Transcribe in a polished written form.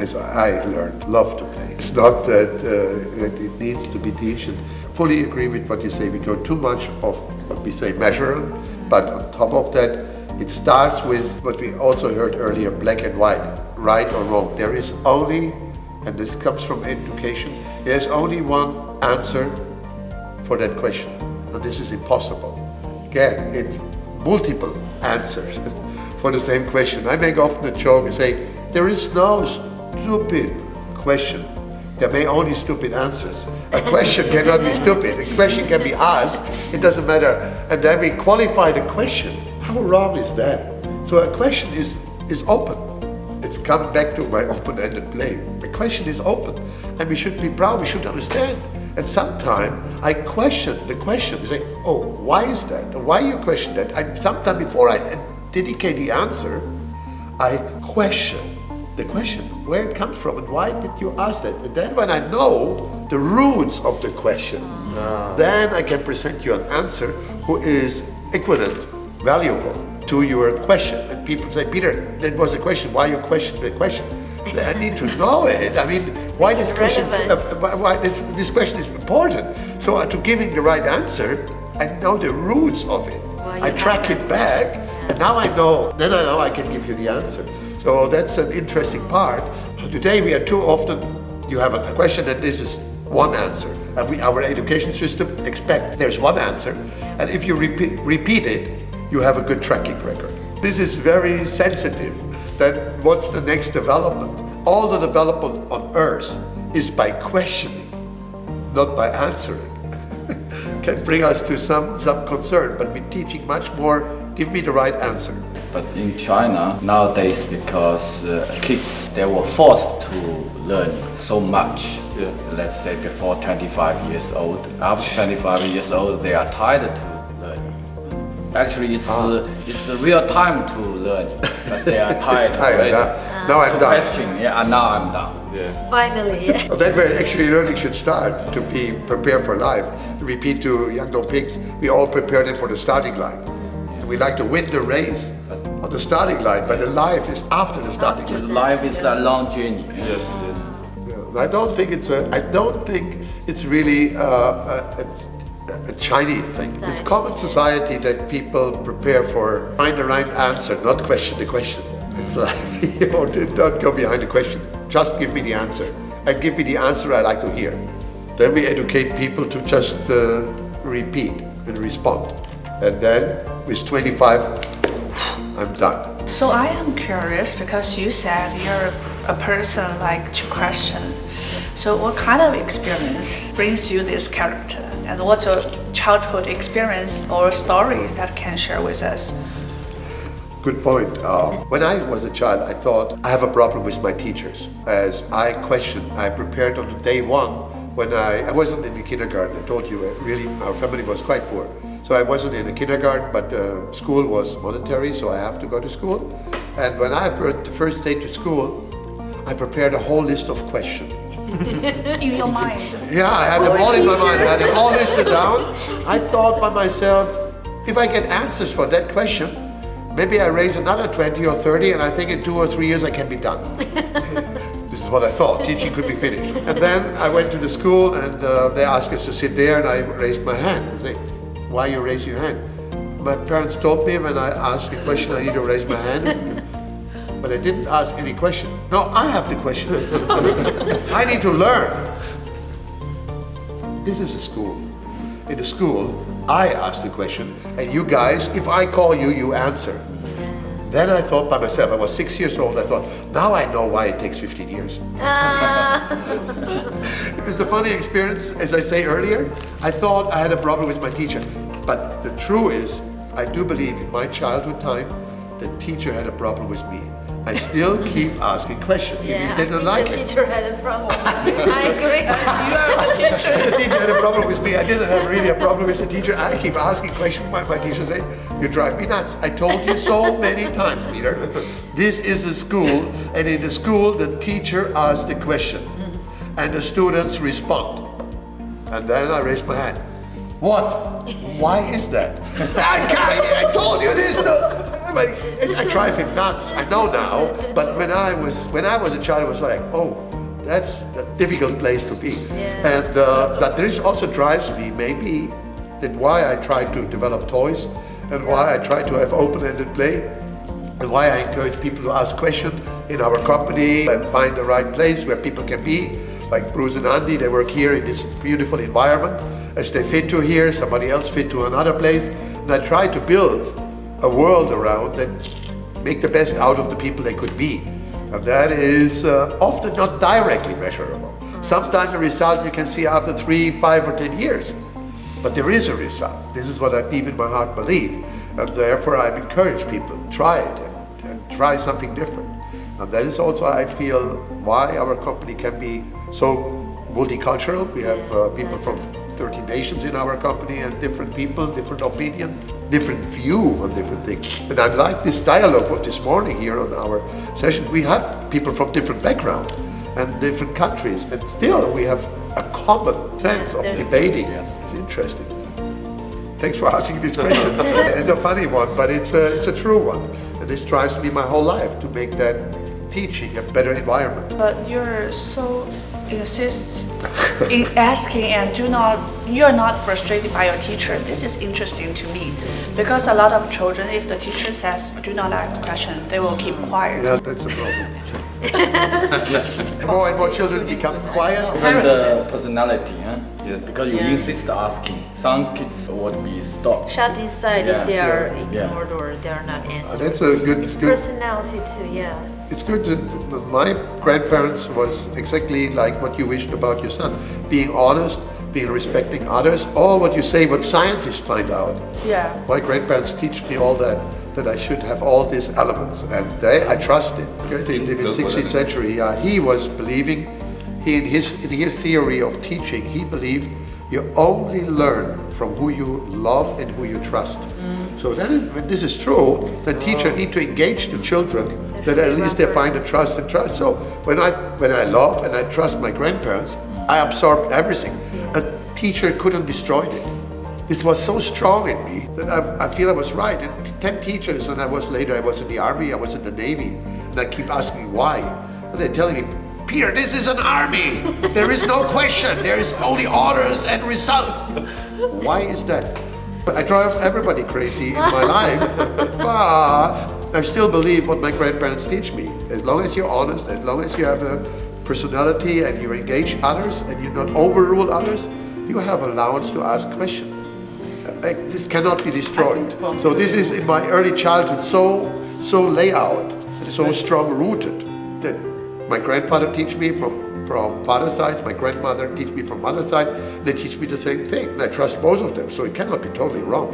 as I learned, love to play. It's not that it needs to be taught. Fully agree with what you say. We go too much of what we say measuring, but on top of that, it starts with what we also heard earlier, black and white, right or wrong. There is only, and this comes from education, there's only one answer for that question. And this is impossible. Again, it's multiple answers for the same question. I make often a joke and say, there is no stupid question. There may only stupid answers. A question cannot be stupid. A question can be asked. It doesn't matter. And then we qualify the question. How wrong is that? So a question is open. It's come back to my open-ended play. The question is open. And we should be proud. We should understand. And sometimes I question the question. I say, oh, why is that? Why you question that? Sometimes before I dedicate the answer, I question the question, where it comes from and why did you ask that? And then when I know the roots of the question, then I can present you an answer who is equivalent, valuable to your question. And people say, Peter, that was a question, why you question the question? I need to know it. I mean, why this question? Why this question is important? So to giving the right answer, I know the roots of it. I track it back, and now I know. Then I know I can give you the answer. So that's an interesting part. Today we are too often. You have a question, and this is one answer, and our education system expect there's one answer, and if you repeat it, you have a good tracking record. This is very sensitive. Then what's the next development? All the development on Earth is by questioning, not by answering. Can bring us to some concern, but we're teaching much more, give me the right answer. But in China, nowadays, because kids, they were forced to learn so much. Yeah. Let's say before 25 years old. After 25 years old, they are tired to learn. Actually, it's the real time to learn, but they are tired already. Now I'm done. Question, yeah, and now I'm done. Yeah. Finally, yeah. Well, that's where actually learning should start, to be prepared for life. Repeat to young dog pigs, we all prepare them for the starting line. We like to win the race on the starting line, but the life is after the starting line. Life is a long journey. Yes, yes. Yeah, I don't think it's really a Chinese thing. It's common society that people prepare for find the right answer, not question the question. It's like, don't go behind the question. Just give me the answer, and give me the answer I like to hear. Then we educate people to just repeat and respond, and then with 25, I'm done. So I am curious because you said you're a person like to question. So what kind of experience brings you this character? And what's your childhood experience or stories that can share with us? Good point. When I was a child, I thought I have a problem with my teachers. As I questioned, I prepared on day one when I wasn't in the kindergarten. I told you, really, our family was quite poor. So I wasn't in the kindergarten, but school was monetary, so I have to go to school. And when I went the first day to school, I prepared a whole list of questions. In your mind? Yeah, I had them all in my mind. I had them all listed down. I thought by myself, if I get answers for that question, maybe I raise another 20 or 30, and I think in 2 or 3 years I can be done. This is what I thought. Teaching could be finished. And then I went to the school, and they asked us to sit there, and I raised my hand. And they, why you raise your hand? My parents told me when I asked a question, I need to raise my hand. But I didn't ask any question. No, I have the question. I need to learn. This is a school. In the school, I ask the question, and you guys, if I call you, you answer. Then I thought by myself, I was 6 years old, I thought, now I know why it takes 15 years. It's a funny experience, as I say earlier. I thought I had a problem with my teacher. But the truth is, I do believe in my childhood time, the teacher had a problem with me. I still keep asking questions. Yeah, if you didn't like the it. teacher had a problem. I agree. You are the teacher. The teacher had a problem with me. I didn't have really a problem with the teacher. I keep asking questions. My teacher said, you drive me nuts. I told you so many times, Peter. This is a school, and in the school, the teacher asks the question, and the students respond. And then I raised my hand. What? Why is that? I told you this. but I drive him nuts. I know now, but when I was a child, it was like, oh, that's a difficult place to be. Yeah. And that this also drives me, maybe, that why I try to develop toys, and why I try to have open-ended play, and why I encourage people to ask questions in our company and find the right place where people can be. Like Bruce and Andy, they work here in this beautiful environment. As they fit to here, somebody else fit to another place. And I try to build a world around and make the best out of the people they could be. And that is often not directly measurable. Sometimes the result you can see after 3, 5, or 10 years. But there is a result. This is what I deep in my heart believe. And therefore I encourage people, try it and try something different. And that is also, I feel, why our company can be so multicultural. We have people from 30 nations in our company, and different people, different opinion, different view on different things. And I like this dialogue of this morning here on our session. We have people from different backgrounds and different countries, and still we have a common sense of debating. Yes. It's interesting. Thanks for asking this question. It's a funny one, but it's a true one. And this drives me my whole life to make that teaching a better environment. But you're so insist in asking and you're not frustrated by your teacher. This is interesting to me because a lot of children, if the teacher says do not ask question, they will keep quiet. Yeah, that's a problem. More and more children become quiet. From the personality, huh? Yes. Because you insist asking. Some kids would be stopped. Shut inside Yeah. if they are Yeah. ignored or they are not answered. That's a good. Personality too, yeah. It's good that my grandparents was exactly like what you wished about your son. Being honest, being respecting others, all what you say, what scientists find out. Yeah. My grandparents teach me all that I should have all these elements, and I trust it. Goethe lived in 16th century. He was believing, in his theory of teaching, he believed you only learn from who you love and who you trust. So when this is true, the teacher need to engage the children that at least they find a trust and trust. So when I love and I trust my grandparents, I absorb everything. A teacher couldn't destroy it. This was so strong in me that I feel I was right. And 10 teachers, and I was in the army, I was in the Navy, and I keep asking why. And they're telling me, Peter, this is an army. There is no question. There is only orders and result. Why is that? I drive everybody crazy in my life, but I still believe what my grandparents teach me. As long as you're honest, as long as you have a personality and you engage others and you not overrule others, you have allowance to ask questions. This cannot be destroyed. So this is in my early childhood so layout and so strong rooted that my grandfather teach me from father's side, my grandmother teach me from mother's side. They teach me the same thing, and I trust both of them. So it cannot be totally wrong.